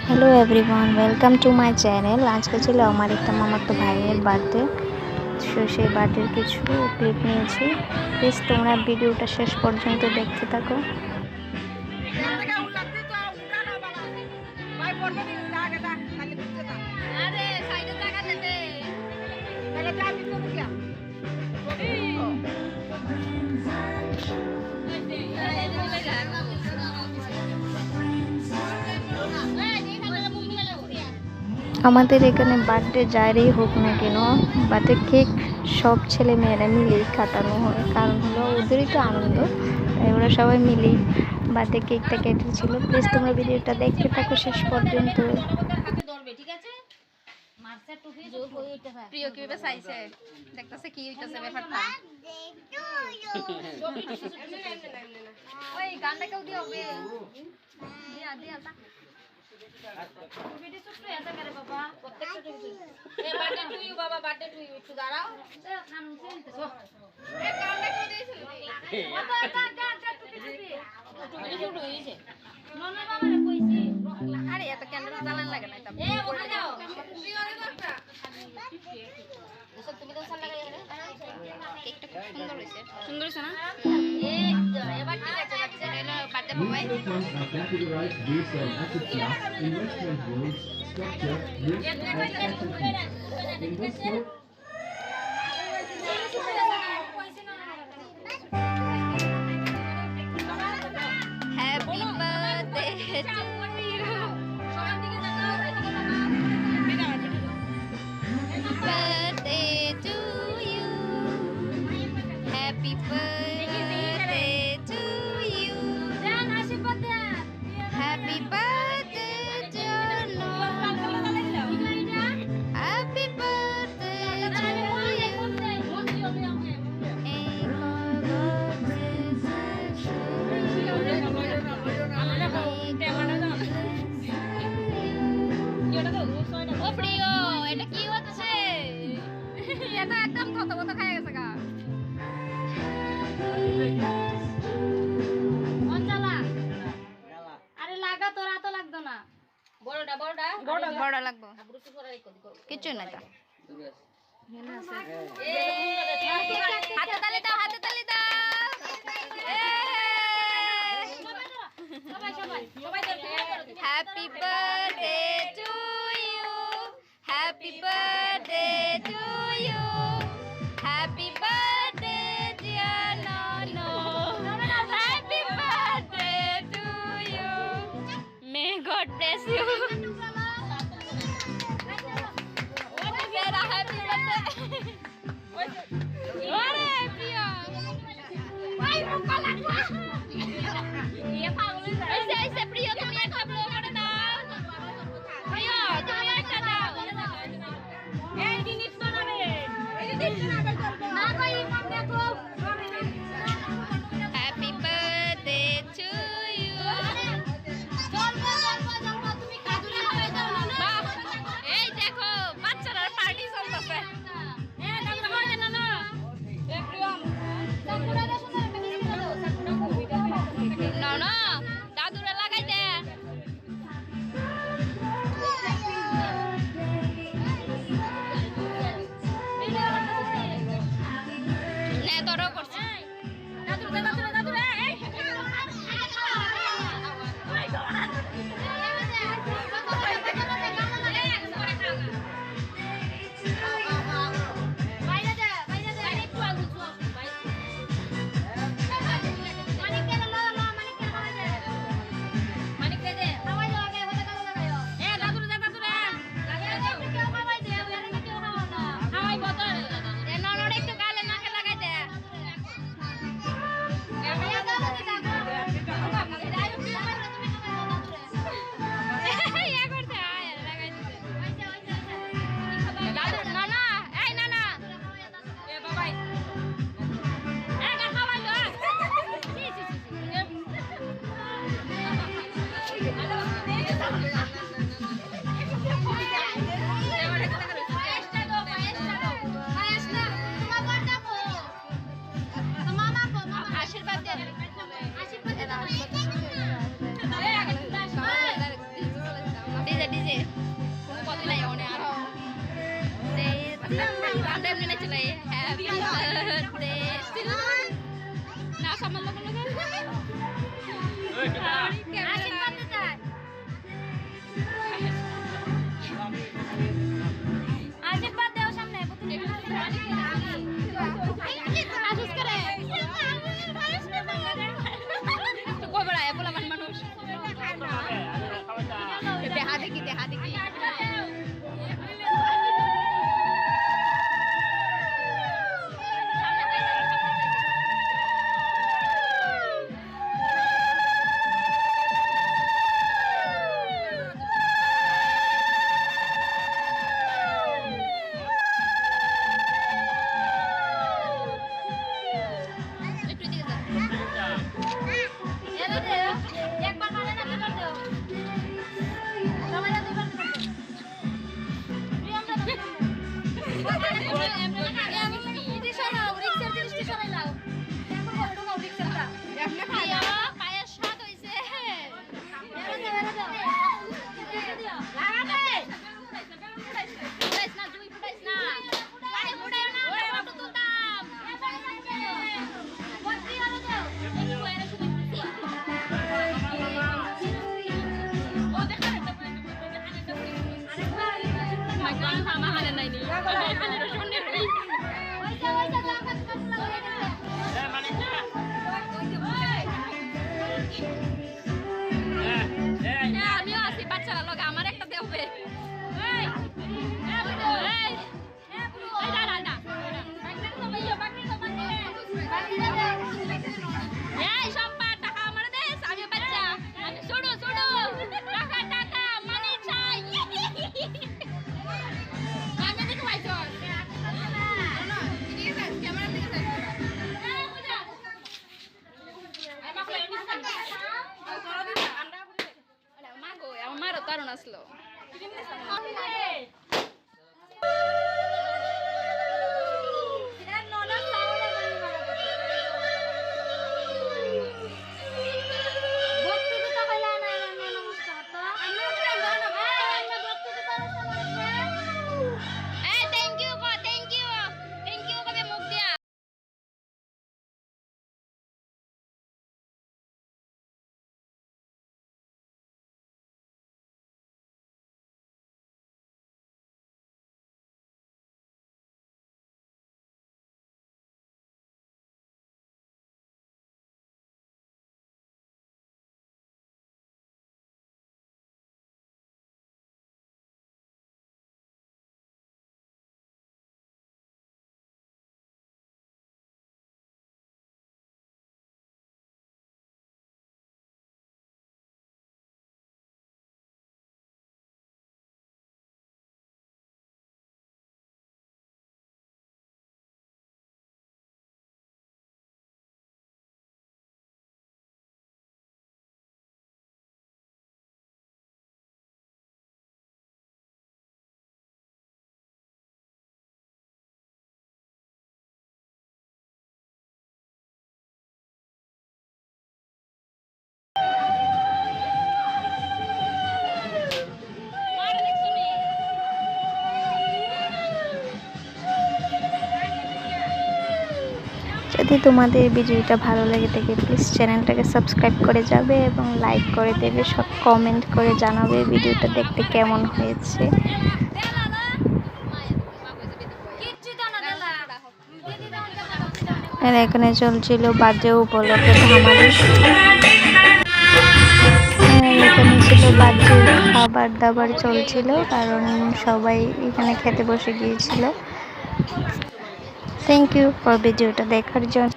Hello everyone, welcome to my channel. আজকে ছিল আমার একটা মামাতো ভাইয়ের বার্থডে। সেই বার্থডের কিছু ক্লিপ নিয়েছি। প্লিজ তোমরা ভিডিওটা শেষ পর্যন্ত দেখতে থাকো। আমাদের এখানে বার্থডে যারই হোক না কেন, বার্থডে কেক সব ছেলে মেয়েরা মিলেই কাটানো হয়, কারণ হলো ওদেরই তো আনন্দ, তাই ওরা সবাই মিলেই বার্থডে কেকটা কেটেছিল। প্লিজ তোমরা ভিডিওটা দেখতে থাকো শেষ পর্যন্ত। প্রিয় কিভাবে চাইছে দেখতেছে কি হইতাছে ব্যাপারটা। ওই গানটা কেউ দিও বে দিয়া দিয়া তা ভিডিও ছোট এসে করে বাবা প্রত্যেকটা কিছু এ বার্থডে টু ইউ বাবা, বার্থডে টু ইউ, একটু দাঁড়াও। এ নানু চিনতেছো এ গানটা কেউ দিয়েছিল বাবা, গা টুকি টুকি ছোট হইছে ননা বাবারে কইছি। আরে এত ক্যান্ডেল জ্বালান লাগে না। এ ওখানে যাও তুমি আরে বাচ্চা তুমি তো সাল লাগাই গেলে কেকটা খুব সুন্দর হইছে। সুন্দর হইছে না? এই এবার ঠিক আছে বাচ্চা হলো birthday Babai. Happy birthday to you, birthday to you, happy birthday to you, happy birthday dear Nona, happy birthday to you, ও প্রিয় এটা কি হচ্ছে? এটা একদম থতমত খায় গেছে গা। অঞ্চলা আরে লাগা তোরা তো লাগতো না। বড়টা বড়টা বড় লাগবে। কিছু না তা হাতে তালি দাও, হাতে তালি দাও। সবাই সবাই সবাই happy birthday to you, happy birthday to you, happy birthday dear Nono, happy birthday to you, may God bless you. Happy birthday ওরে প্রিয় ওই মুখ লাগবা ये पागल है ऐसे ऐसे प्रिय तुम एक ब्लो করে দাও। প্রিয় তুমি একটা দাও। Ada yang minat celai. Happy birthday to you. Nah sama lo kan. Asyik banget kan. Asyik banget deh samne. Asus keren. Kau beraya pula manusia. Hati kita. Taruh naslo. যদি তোমাদের ভিডিওটা ভালো লেগে থাকে প্লিজ চ্যানেলটাকে সাবস্ক্রাইব করে যাবে এবং লাইক করে দেবে, সব কমেন্ট করে জানাবে ভিডিওটা দেখতে কেমন হয়েছে। আর এখানে চলছিল বার্থডে উপলক্ষে ধামালি, এখানে ছিল বার্থডে খাবার দাবার চলছিল, কারণ সবাই এখানে খেতে বসে গিয়েছিল। থ্যাংক ইউ ফর ভিডিওটা দেখার জন্য।